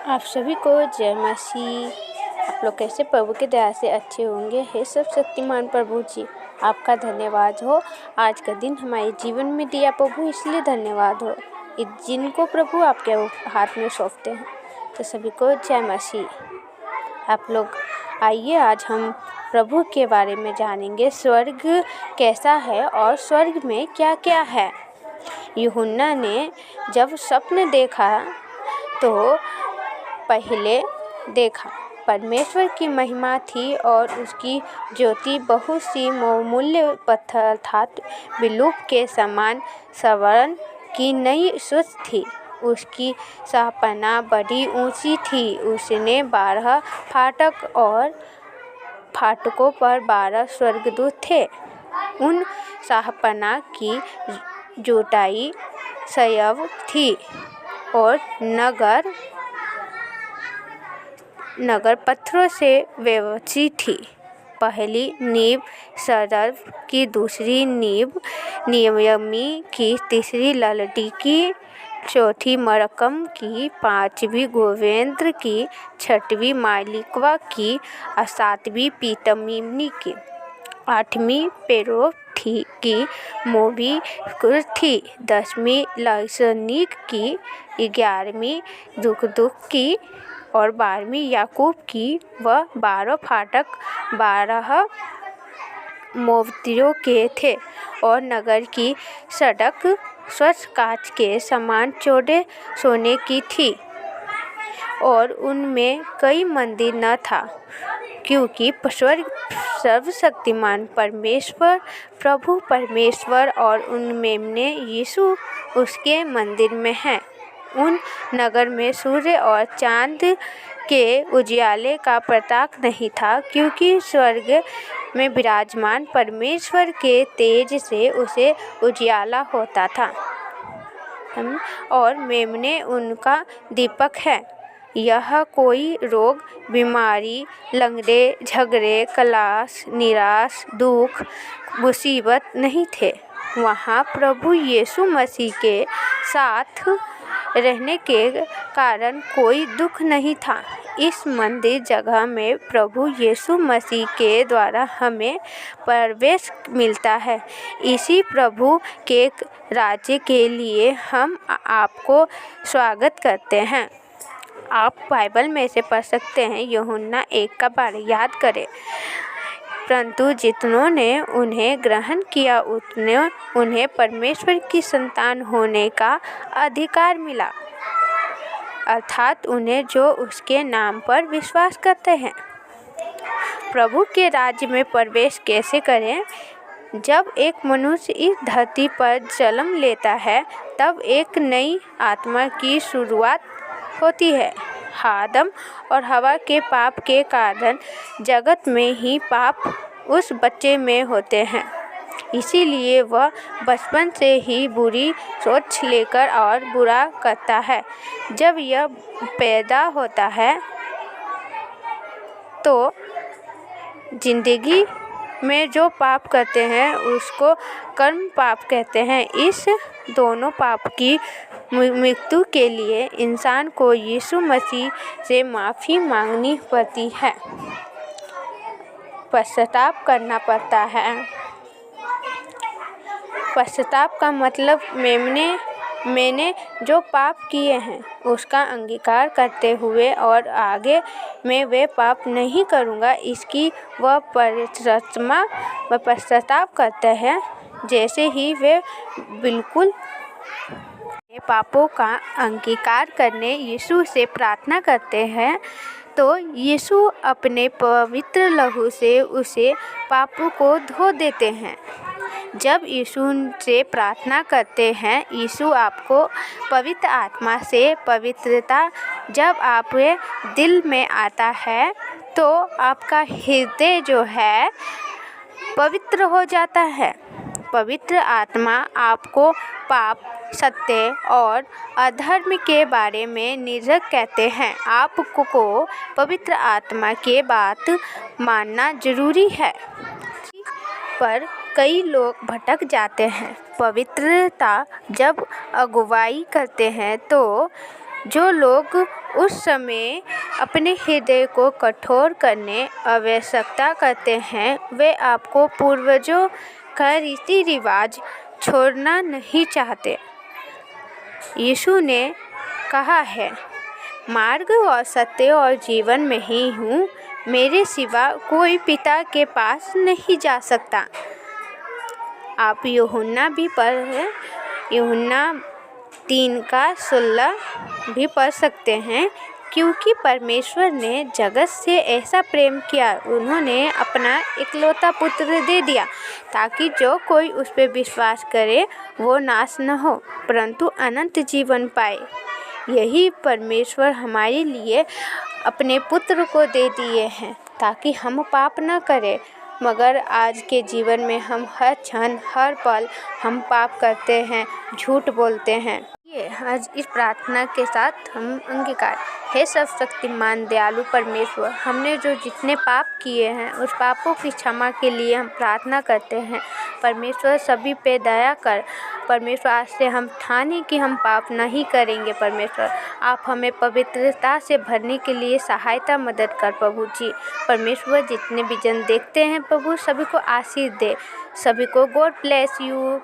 आप सभी को जय मसीह। आप लोग कैसे प्रभु की दया से अच्छे होंगे। हे सब शक्तिमान प्रभु जी, आपका धन्यवाद हो। आज का दिन हमारे जीवन में दिया प्रभु, इसलिए धन्यवाद हो। इस दिन को प्रभु आपके हाथ में सौंपते हैं। तो सभी को जय मसीह। आप लोग आइए, आज हम प्रभु के बारे में जानेंगे। स्वर्ग कैसा है और स्वर्ग में क्या क्या है। यूहन्ना ने जब स्वप्न देखा तो पहले देखा परमेश्वर की महिमा थी और उसकी ज्योति बहुत सी बहुमूल्य पत्थर अर्थात बिलूप के समान स्वर्ण की नई स्वच्छ थी। उसकी शाहपनाह बड़ी ऊंची थी। उसने 12 फाटक और फाटकों पर 12 स्वर्गदूत थे। उन शाहपनाह की जुटाई सयव थी और नगर पत्थरों से व्यवस्थित थी। पहली नींव सदर्भ की, दूसरी नींव नियमी की, तीसरी ललटी की, चौथी मरकम की, पांचवी गोवेंद्र की, छठवीं मालिकवा की, सातवीं पीतमीनी की, आठवीं पेरो की मोबी थी, 10वीं लाइसनिक की, 11वीं दुख की और 12वीं याकूब की। वह 12 फाटक 12 मोमबत्तियों के थे और नगर की सड़क स्वच्छ कांच के समान चौड़े सोने की थी और उनमें कोई मंदिर न था, क्योंकि स्वर्ग सर्वशक्तिमान परमेश्वर प्रभु परमेश्वर और उनमें यीशु उसके मंदिर में है। उन नगर में सूर्य और चांद के उजियाले का प्रताप नहीं था, क्योंकि स्वर्ग में विराजमान परमेश्वर के तेज से उसे उजियाला होता था और मेमने उनका दीपक है। यह कोई रोग, बीमारी, लंगड़े, झगड़े, क्लेश, निराश, दुख, मुसीबत नहीं थे। वहाँ प्रभु यीशु मसीह के साथ रहने के कारण कोई दुख नहीं था। इस मंदिर जगह में प्रभु यीशु मसीह के द्वारा हमें प्रवेश मिलता है। इसी प्रभु के राज्य के लिए हम आपको स्वागत करते हैं। आप बाइबल में से पढ़ सकते हैं, यूहन्ना 1 का 12 याद करें। परंतु जितनों ने उन्हें ग्रहण किया उन्हें परमेश्वर की संतान होने का अधिकार मिला, अर्थात उन्हें जो उसके नाम पर विश्वास करते हैं। प्रभु के राज्य में प्रवेश कैसे करें? जब एक मनुष्य इस धरती पर जन्म लेता है, तब एक नई आत्मा की शुरुआत होती है। आदम और हवा के पाप के कारण जगत में ही पाप उस बच्चे में होते हैं। इसीलिए वह बचपन से ही बुरी सोच लेकर और बुरा करता है। जब यह पैदा होता है तो जिंदगी में जो पाप करते हैं उसको कर्म पाप कहते हैं। इस दोनों पाप की मृत्यु के लिए इंसान को यीशु मसीह से माफ़ी मांगनी पड़ती है, पश्चाताप करना पड़ता है। पश्चाताप का मतलब मैंने जो पाप किए हैं उसका अंगीकार करते हुए और आगे मैं वे पाप नहीं करूँगा, इसकी वह पश्चाताप करते हैं। जैसे ही वे बिल्कुल पापों का अंगीकार करने यीशु से प्रार्थना करते हैं, तो यीशु अपने पवित्र लहू से उसे पापों को धो देते हैं। जब यीशु से प्रार्थना करते हैं, यीशु आपको पवित्र आत्मा से पवित्रता जब आपके दिल में आता है, तो आपका हृदय जो है पवित्र हो जाता है। पवित्र आत्मा आपको पाप, सत्य और अधर्म के बारे में निर्णय कहते हैं। आपको पवित्र आत्मा के बात मानना जरूरी है, पर कई लोग भटक जाते हैं। पवित्रता जब अगुवाई करते हैं तो जो लोग उस समय अपने हृदय को कठोर करने आवश्यकता करते हैं। वे आपको पूर्वजों का रीति रिवाज छोड़ना नहीं चाहते। यीशु ने कहा है, मार्ग और सत्य और जीवन में ही हूँ, मेरे सिवा कोई पिता के पास नहीं जा सकता। आप यूहन्ना भी पढ़ यूहन्ना 3:16 भी पढ़ सकते हैं। क्योंकि परमेश्वर ने जगत से ऐसा प्रेम किया, उन्होंने अपना इकलौता पुत्र दे दिया, ताकि जो कोई उस पर विश्वास करे वो नाश न हो परंतु अनंत जीवन पाए। यही परमेश्वर हमारे लिए अपने पुत्र को दे दिए हैं ताकि हम पाप न करें। मगर आज के जीवन में हम हर क्षण हर पल हम पाप करते हैं, झूठ बोलते हैं। ये आज इस प्रार्थना के साथ हम अंगीकार। हे सर्वशक्तिमान दयालु परमेश्वर, हमने जो जितने पाप किए हैं उस पापों की क्षमा के लिए हम प्रार्थना करते हैं। परमेश्वर सभी पे दया कर। परमेश्वर आज से हम ठाने कि हम पाप नहीं करेंगे। परमेश्वर आप हमें पवित्रता से भरने के लिए सहायता मदद कर प्रभु जी। परमेश्वर जितने भी जन देखते हैं प्रभु, सभी को आशीष दे। सभी को गॉड ब्लेस यू।